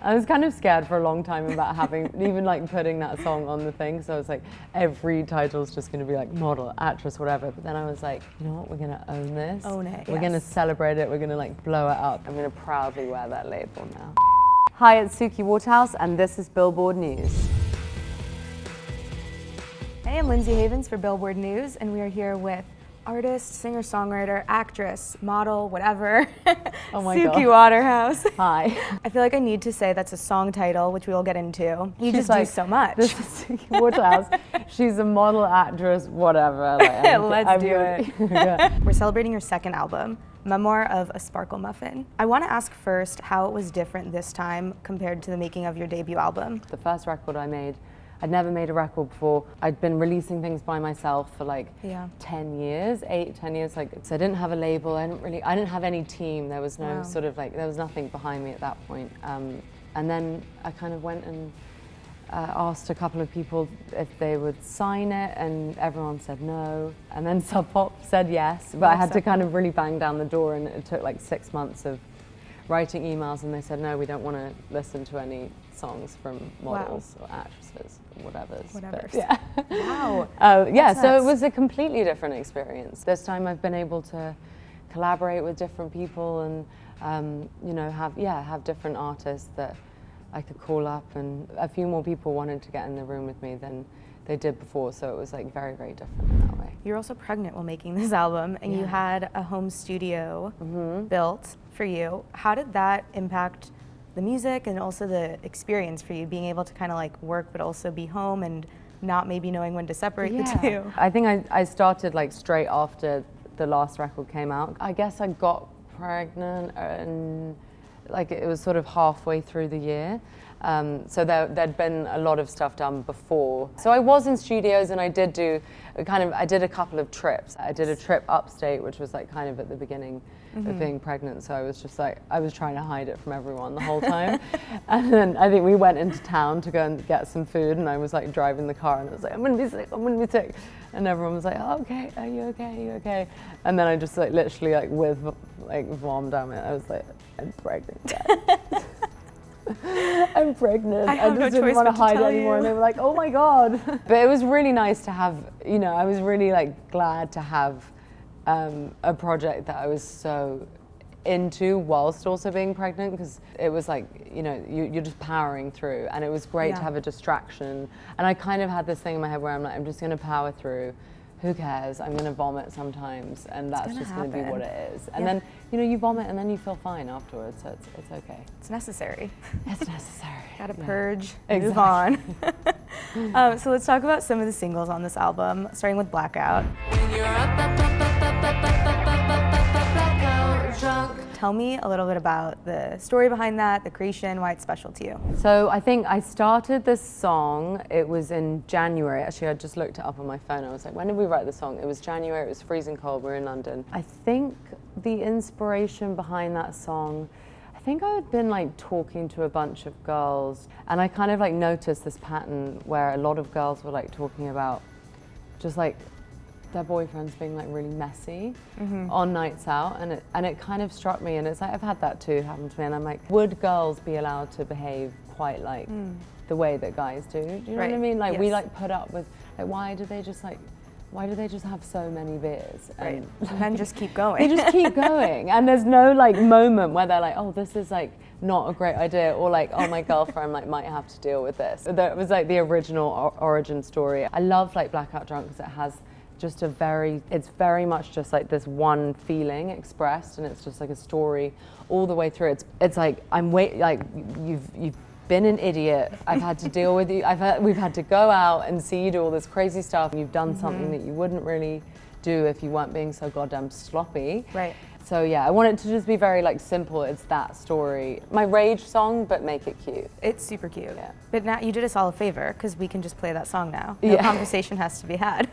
I was kind of scared for a long time about even like putting that song on the thing. So I was like, every title's just going to be like model, actress, whatever. But then I was like, you know what? We're going to own this. Own it. We're going to celebrate it. We're going to like blow it up. I'm going to proudly wear that label now. Hi, it's Suki Waterhouse, and this is Billboard News. Hey, I'm Lindsay Havens for Billboard News, and we are here with artist, singer-songwriter, actress, model, whatever, Oh my Suki God. Waterhouse. Hi. I feel like I need to say that's a song title, which we will get into. You just do so much. This is Suki Waterhouse. She's a model, actress, whatever. Like, Let's do it. Yeah. We're celebrating your second album, Memoir of a Sparklemuffin. I want to ask first how it was different this time compared to the making of your debut album. The first record I made, I'd never made a record before. I'd been releasing things by myself for like 10 years, 10 years. Like, so I didn't have a label. I didn't have any team. There was no sort of like, there was nothing behind me at that point. And then I kind of went and asked a couple of people if they would sign it, and everyone said no. And then Sub Pop said yes, but I had to kind of really bang down the door, and it took like 6 months of writing emails, and they said, no, we don't want to listen to any songs from models or actresses or whatever. Yeah. Wow. Yeah, so it was a completely different experience. This time I've been able to collaborate with different people and you know, have different artists that I could call up, and a few more people wanted to get in the room with me than they did before, so it was like very, very different in that way. You're also pregnant while making this album, and you had a home studio built for you. How did that impact the music and also the experience for you, being able to kind of like work but also be home and not maybe knowing when to separate the two? I think I started like straight after the last record came out. I guess I got pregnant and like it was sort of halfway through the year. So there'd been a lot of stuff done before. So I was in studios, and I did I did a couple of trips. I did a trip upstate, which was like kind of at the beginning of being pregnant. So I was just like, I was trying to hide it from everyone the whole time. And then I think we went into town to go and get some food, and I was like driving the car, and I was like, I'm gonna be sick, I'm gonna be sick. And everyone was like, oh, okay, are you okay, are you okay? And then I just like literally like with like vom down it, I was like, I'm pregnant. I'm pregnant. I just didn't want to hide it anymore. And they were like, oh my God. But it was really nice to have, you know, I was really like glad to have a project that I was so into whilst also being pregnant, because it was like, you know, you're just powering through, and it was great to have a distraction. And I kind of had this thing in my head where I'm like, I'm just going to power through. Who cares? I'm going to vomit sometimes, and that's just going to be what it is. And then, you know, you vomit and then you feel fine afterwards, so it's okay. It's necessary. It's necessary. Gotta purge, move on. So let's talk about some of the singles on this album, starting with Blackout. When you're drunk. Tell me a little bit about the story behind that, the creation, why it's special to you. So I think I started this song, it was in January. Actually, I just looked it up on my phone. I was like, when did we write the song? It was January, it was freezing cold, we were in London. I think the inspiration behind that song, I think I had been like talking to a bunch of girls, and I kind of like noticed this pattern where a lot of girls were like talking about just like their boyfriends being like really messy on nights out, and it kind of struck me, and it's like I've had that too happen to me, and I'm like, would girls be allowed to behave quite like the way that guys do? Do you know what I mean? Like we like put up with, like why do they just have so many beers? And then just keep going. They just keep going, and there's no like moment where they're like, oh, this is like not a great idea, or like, oh, my girlfriend like might have to deal with this. That was like the original origin story. I love like Blackout Drunk because it has just it's very much just like this one feeling expressed, and it's just like a story all the way through. It's like like you've been an idiot. I've had to deal with you. We've had to go out and see you do all this crazy stuff, and you've done something that you wouldn't really do if you weren't being so goddamn sloppy. Right. So yeah, I want it to just be very like simple. It's that story. My rage song, but make it cute. It's super cute. Yeah. But now you did us all a favor, because we can just play that song now. No conversation has to be had.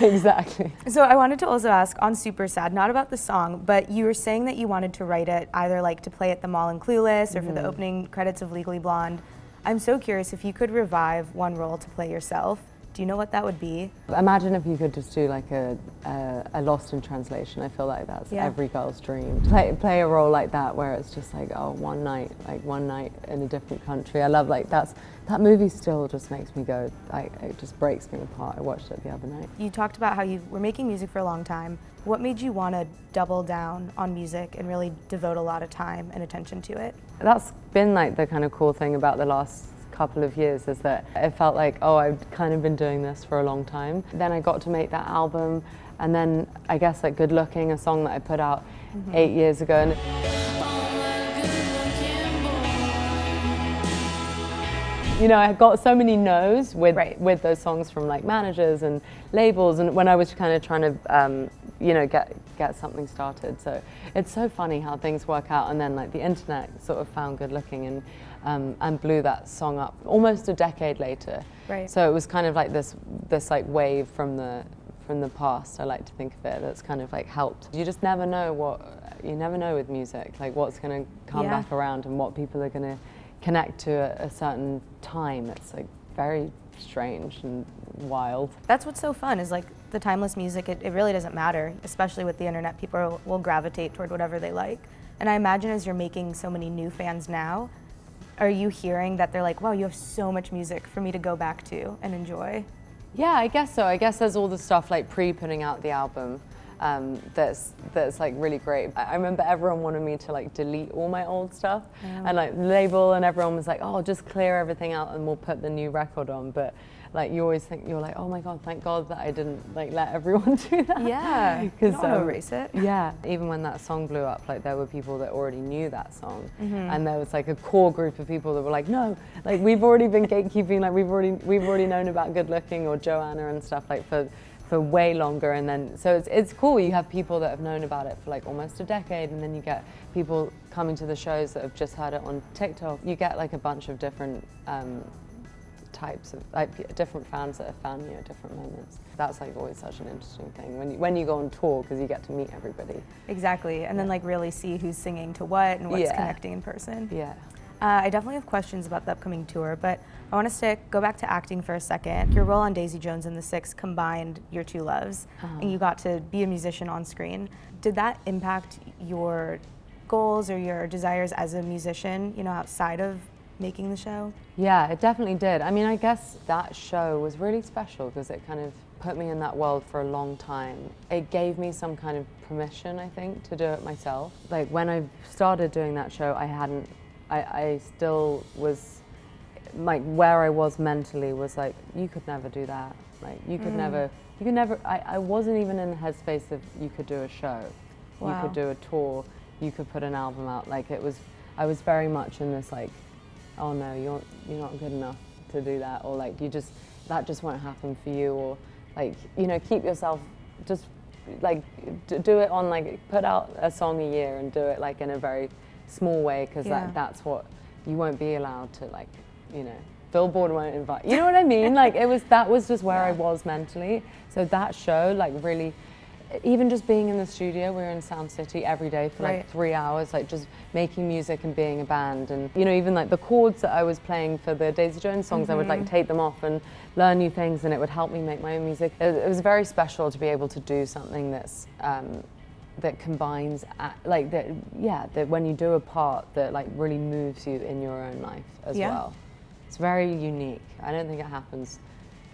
Exactly. So I wanted to also ask on Super Sad, not about the song, but you were saying that you wanted to write it either like to play at the mall in Clueless or for the opening credits of Legally Blonde. I'm so curious if you could revive one role to play yourself, Do you know what that would be? Imagine if you could just do like a Lost in Translation. I feel like that's every girl's dream. Play a role like that where it's just like, oh, one night in a different country. I love that movie still just makes me go, it just breaks me apart. I watched it the other night. You talked about how you were making music for a long time. What made you want to double down on music and really devote a lot of time and attention to it? That's been like the kind of cool thing about the last couple of years, is that it felt like, oh, I've kind of been doing this for a long time. Then I got to make that album, and then I guess like Good Looking, a song that I put out 8 years ago. And you know, I got so many no's with those songs from like managers and labels, and when I was kind of trying to you know, get something started. So it's so funny how things work out, and then like the internet sort of found Good Looking and blew that song up almost a decade later. Right. So it was kind of like this like wave from the past, I like to think of it, that's kind of like helped. You just never know with music, like what's going to come back around and what people are going to connect to at a certain time. It's like very strange and wild. That's what's so fun, is like the timeless music, it really doesn't matter, especially with the internet. People will gravitate toward whatever they like. And I imagine as you're making so many new fans now, are you hearing that they're like, wow, you have so much music for me to go back to and enjoy? Yeah, I guess so. I guess there's all the stuff like pre-putting out the album that's like really great. I remember everyone wanted me to like delete all my old stuff and like label, and everyone was like, oh, just clear everything out and we'll put the new record on. But like you always think, you're like, oh my God, thank God that I didn't like let everyone do that. Yeah, because erase it. Yeah, even when that song blew up, like there were people that already knew that song, and there was like a core group of people that were like, no, like we've already been gatekeeping, like we've already known about Good Looking or Joanna and stuff like for way longer. And then so it's cool, you have people that have known about it for like almost a decade, and then you get people coming to the shows that have just heard it on TikTok. You get like a bunch of different types of like different fans that have found you at different moments. That's like always such an interesting thing when you go on tour, because you get to meet everybody. Exactly, and then like really see who's singing to what and what's connecting in person. Yeah. I definitely have questions about the upcoming tour, but I want to go back to acting for a second. Your role on Daisy Jones and the Six combined your two loves, and you got to be a musician on screen. Did that impact your goals or your desires as a musician, you know, outside of making the show? Yeah, it definitely did. I mean, I guess that show was really special because it kind of put me in that world for a long time. It gave me some kind of permission, I think, to do it myself. Like when I started doing that show, I still was, like where I was mentally was like, you could never do that. Like you could never, I wasn't even in the headspace of you could do a show. Wow. You could do a tour, you could put an album out. Like I was very much in this like, oh no, you're not good enough to do that, or like that just won't happen for you, or like, you know, keep yourself, just like do it on, like put out a song a year and do it like in a very small way, because that's what you won't be allowed to, like, you know, Billboard won't invite, you know what I mean? Like that was just where I was mentally. So that show like really, even just being in the studio, we were in Sound City every day for like 3 hours, like just making music and being a band. And you know, even like the chords that I was playing for the Daisy Jones songs, I would like take them off and learn new things, and it would help me make my own music. It was very special to be able to do something that's that combines like that when you do a part that like really moves you in your own life as well. It's very unique. I don't think it happens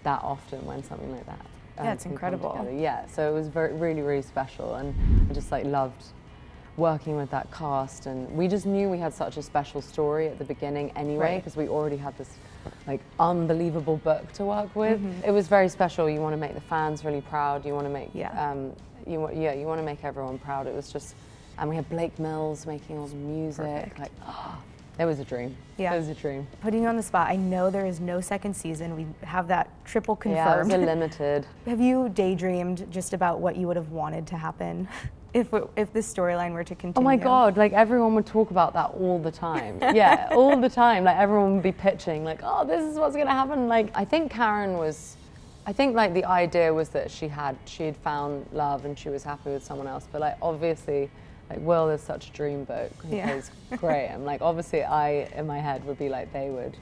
that often when something like that it's incredible. Yeah, so it was really, really special, and I just like loved working with that cast, and we just knew we had such a special story at the beginning anyway, because we already had this like unbelievable book to work with. It was very special. You want to make the fans really proud. You want to make you want to make everyone proud. It was just, and we had Blake Mills making all the music. Perfect. Like, it was a dream. Yeah. It was a dream. Putting you on the spot, I know there is no second season. We have that triple confirmed. Yeah, it was a limited. Have you daydreamed just about what you would have wanted to happen if this storyline were to continue? Oh my God, like everyone would talk about that all the time. Yeah, all the time. Like everyone would be pitching, like, oh, this is what's gonna happen. Like, I think like the idea was that she had found love and she was happy with someone else. But like obviously, like Will is such a dream book. He plays great. I'm like, obviously I, in my head, would be like, they would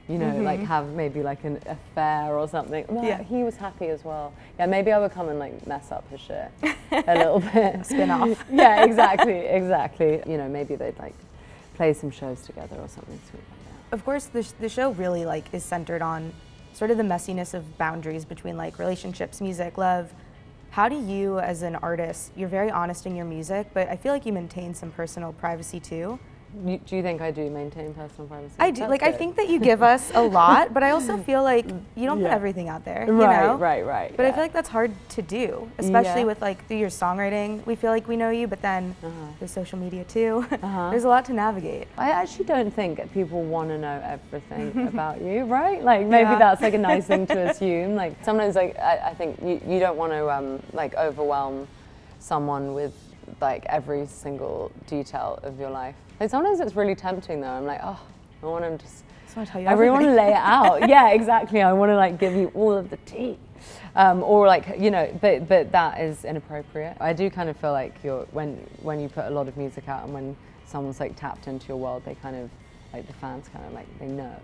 you know, like have maybe like an affair or something. Well, Yeah. he was happy as well. Yeah, maybe I would come and like mess up his shit a little bit. Spin off. Yeah, exactly. You know, maybe they'd like play some shows together or something sweet like that. Of course, the show really like is centered on sort of the messiness of boundaries between like relationships, music, love. How do you, as an artist, you're very honest in your music, but I feel like you maintain some personal privacy too. Do you think I do maintain personal privacy? I do. That's Like, I good. think that you give us a lot, but I also feel like you don't put everything out there, you know? Right. But I feel like that's hard to do, especially Yeah. with like through your songwriting. We feel like we know you, but then there's social media too. There's a lot to navigate. I actually don't think people want to know everything about you, right? Like maybe Yeah. that's like a nice thing to assume. Like sometimes like I think you don't want to like overwhelm someone with like every single detail of your life. Like sometimes it's really tempting though. I'm like, oh, I want to just, Just want to tell you I really want to everything. lay it out. Yeah, exactly. I want to like give you all of the tea. Or like, you know, but that is inappropriate. I do kind of feel like when you put a lot of music out and when someone's like tapped into your world, they kind of, like the fans kind of like, they know.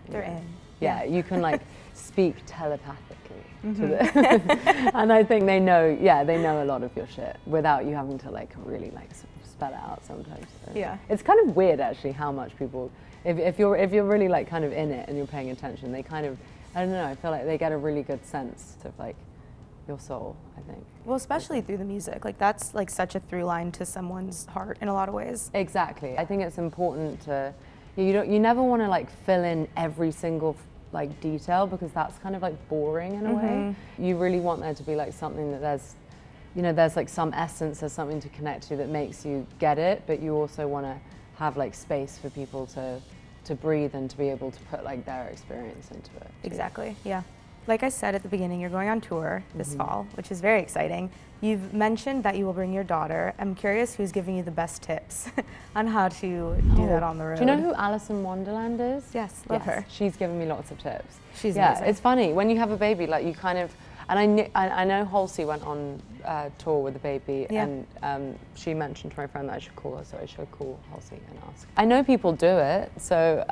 They're in. Yeah, you can like speak telepathically to them. And I think they know a lot of your shit without you having to like really like spell it out sometimes. So Yeah. it's kind of weird actually how much people, if you're really like kind of in it and you're paying attention, they kind of, I don't know, I feel like they get a really good sense of like your soul, I think. Well, especially through the music. Like that's like such a through line to someone's heart in a lot of ways. Exactly. I think it's important to, you never want to like fill in every single like detail because that's kind of like boring in a way. You really want there to be like something that there's like some essence, there's something to connect to that makes you get it, but you also want to have like space for people to breathe and to be able to put like their experience into it. Exactly, yeah. Like I said at the beginning, you're going on tour this fall, which is very exciting. You've mentioned that you will bring your daughter. I'm curious who's giving you the best tips on how to do that on the road. Do you know who Alison Wonderland is? Yes, love her. She's given me lots of tips. She's amazing. It's funny when you have a baby, like you kind of, and I know Halsey went on tour with the baby, and she mentioned to my friend that I should call her, so I should call Halsey and ask. I know people do it, so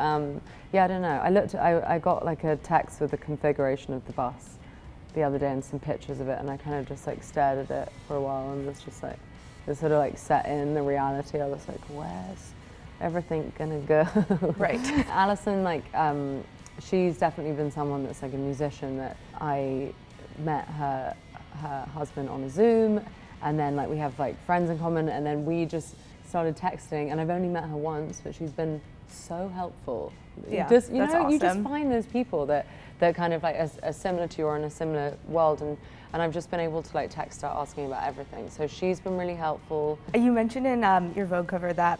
yeah, I don't know. I got like a text with the configuration of the bus the other day and some pictures of it, and I kind of just like stared at it for a while and was just like, it sort of like set in the reality. I was like, where's everything gonna go? Right. Alison, like, she's definitely been someone that's like a musician that I met her husband on a Zoom, and then like we have like friends in common, and then we just started texting, and I've only met her once, but she's been so helpful. Yeah, Just, you that's know, you just awesome. find those people that kind of like as similar to you or in a similar world, and I've just been able to like text her asking about everything. So she's been really helpful. You mentioned in your Vogue cover that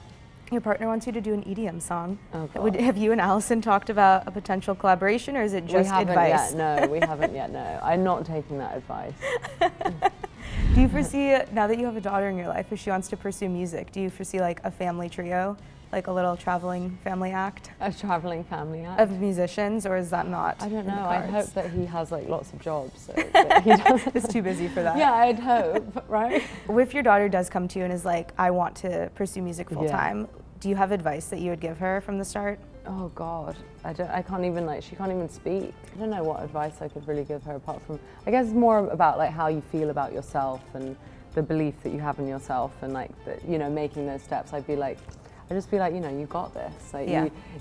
your partner wants you to do an EDM song. Oh, God. Have you and Alison talked about a potential collaboration, or is it just we haven't advice? yet, no, we haven't yet, no. I'm not taking that advice. Do you foresee, now that you have a daughter in your life, if she wants to pursue music, do you foresee like a family trio, like a little traveling family act A traveling family act. of musicians, or is that not? I don't in the know. I'd cards? hope that he has like lots of jobs. So that he doesn't. It's too busy for that. Yeah, I'd hope, right? If your daughter does come to you and is like, I want to pursue music full time, do you have advice that you would give her from the start? Oh God, I can't even like, she can't even speak. I don't know what advice I could really give her apart from, I guess it's more about like how you feel about yourself and the belief that you have in yourself, and like, you know, making those steps. I'd just be like, you know, you got this. Like,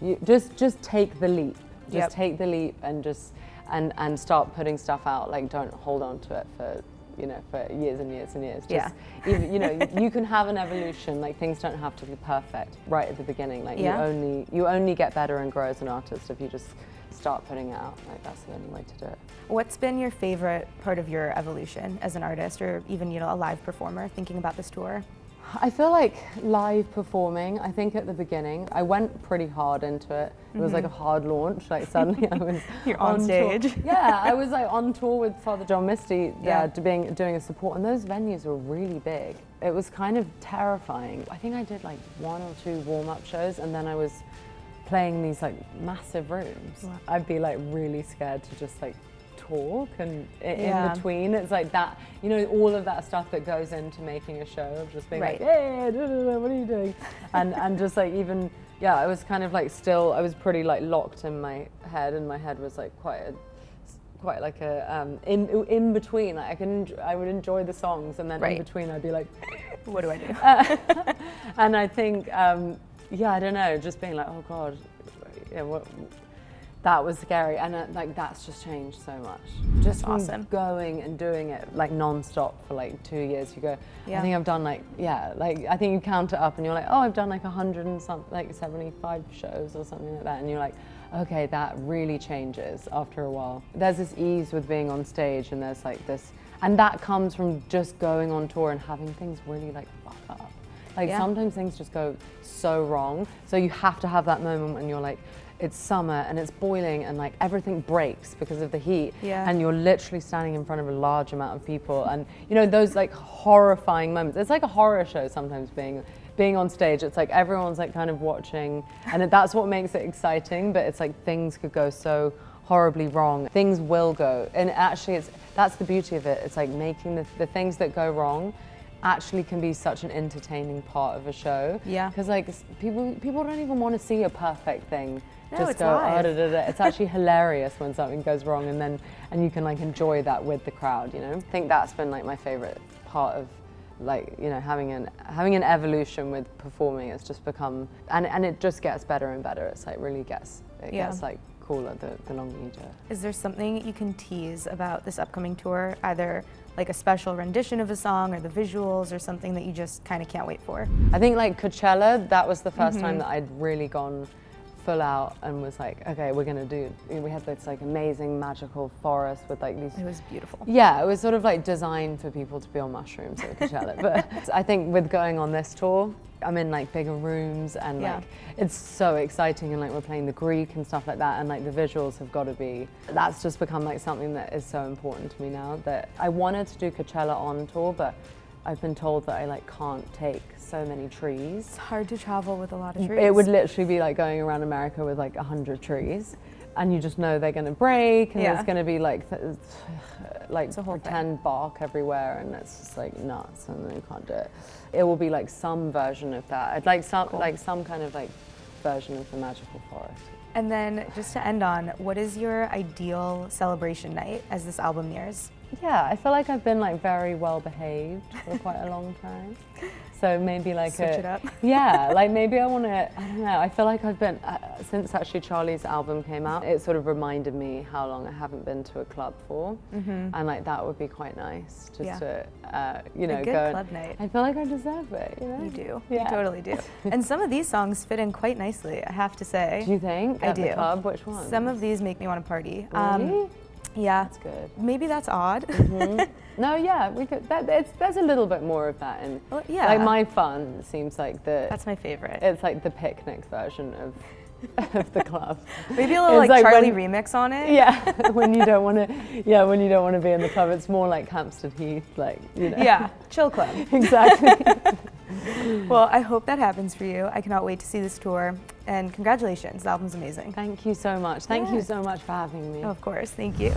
you just take the leap. Just take the leap and just and start putting stuff out. Like, don't hold on to it for, you know, for years and years and years. Just, even, you know, you can have an evolution. Like, things don't have to be perfect right at the beginning. Like, you only get better and grow as an artist if you just start putting it out. Like, that's the only way to do it. What's been your favorite part of your evolution as an artist, or even, you know, a live performer, thinking about this tour? I feel like live performing, I think at the beginning, I went pretty hard into it. It was like a hard launch, like suddenly I was You're on stage. Tour. Yeah, I was like on tour with Father John Misty, doing a support, and those venues were really big. It was kind of terrifying. I think I did like 1 or 2 warm-up shows, and then I was playing these like massive rooms. Wow. I'd be like really scared to just like talk, and in between it's like that, you know, all of that stuff that goes into making a show of just being like, hey, what are you doing, and just like even yeah, I was kind of like still, I was pretty like locked in my head, and my head was like quite like a in between. Like I would enjoy the songs, and then in between I'd be like, what do I do? And I think yeah, I don't know, just being like, oh God, yeah, that was scary, and like that's just changed so much. Just from awesome. Going and doing it like non-stop for like 2 years. You go, I think I've done like, like I think you count it up and you're like, oh, I've done like 100 and something, like 75 shows or something like that, and you're like, okay, that really changes after a while. There's this ease with being on stage, and there's like this, and that comes from just going on tour and having things really like fuck up. Like sometimes things just go so wrong, so you have to have that moment when you're like, it's summer and it's boiling and like everything breaks because of the heat, and you're literally standing in front of a large amount of people, and you know those like horrifying moments. It's like a horror show sometimes being on stage. It's like everyone's like kind of watching, and that's what makes it exciting, but it's like things could go so horribly wrong. Things will go, and actually that's the beauty of it. It's like making the things that go wrong actually can be such an entertaining part of a show. Yeah. Because like people don't even want to see a perfect thing. No, Just it's go, live. It's actually hilarious when something goes wrong, and you can like enjoy that with the crowd, you know? I think that's been like my favorite part of like, you know, having an evolution with performing. It's just become, and it just gets better and better. It's like really gets like cooler the longer you do it. Is there something you can tease about this upcoming tour? Either like a special rendition of a song or the visuals or something that you just kind of can't wait for? I think like Coachella, that was the first time that I'd really gone full out and was like, okay, we're gonna do, we had this like amazing magical forest with like these. It was beautiful. Yeah, it was sort of like designed for people to be on mushrooms at Coachella. But I think with going on this tour, I'm in like bigger rooms, and like it's so exciting, and like we're playing the Greek and stuff like that, and like the visuals have got to be, that's just become like something that is so important to me now, that I wanted to do Coachella on tour, but I've been told that I like can't take so many trees. It's hard to travel with a lot of trees. It would literally be like going around America with like 100 trees, and you just know they're going to break, and there's going to be like pretend bark everywhere, and it's just like nuts, and then you can't do it. It will be like some version of that. I'd like some kind of like version of the magical forest. And then just to end on, what is your ideal celebration night as this album nears? Yeah, I feel like I've been like very well behaved for quite a long time. So maybe like switch it up. Yeah, like maybe I want to, I don't know, I feel like I've been, since actually Charlie's album came out, it sort of reminded me how long I haven't been to a club for. And like that would be quite nice, just to, you know, a good go. Club night. I feel like I deserve it, you know? You do, Yeah. you totally do. And some of these songs fit in quite nicely, I have to say. Do you think? I At do. the club, which one? Some of these make me want to party. Really? Yeah. That's good. Maybe that's odd. No, yeah, we could. There's a little bit more of that in. Well, yeah. Like My Fun seems like That's my favorite. It's like the picnic version of the club. Maybe a little like Charlie remix on it. Yeah, when you don't want to. Yeah, when you don't want to be in the club, it's more like Hampstead Heath, like, you know. Yeah, chill club. Exactly. Well, I hope that happens for you. I cannot wait to see this tour, and congratulations, the album's amazing. Thank you so much. Thank you so much for having me. Of course, thank you.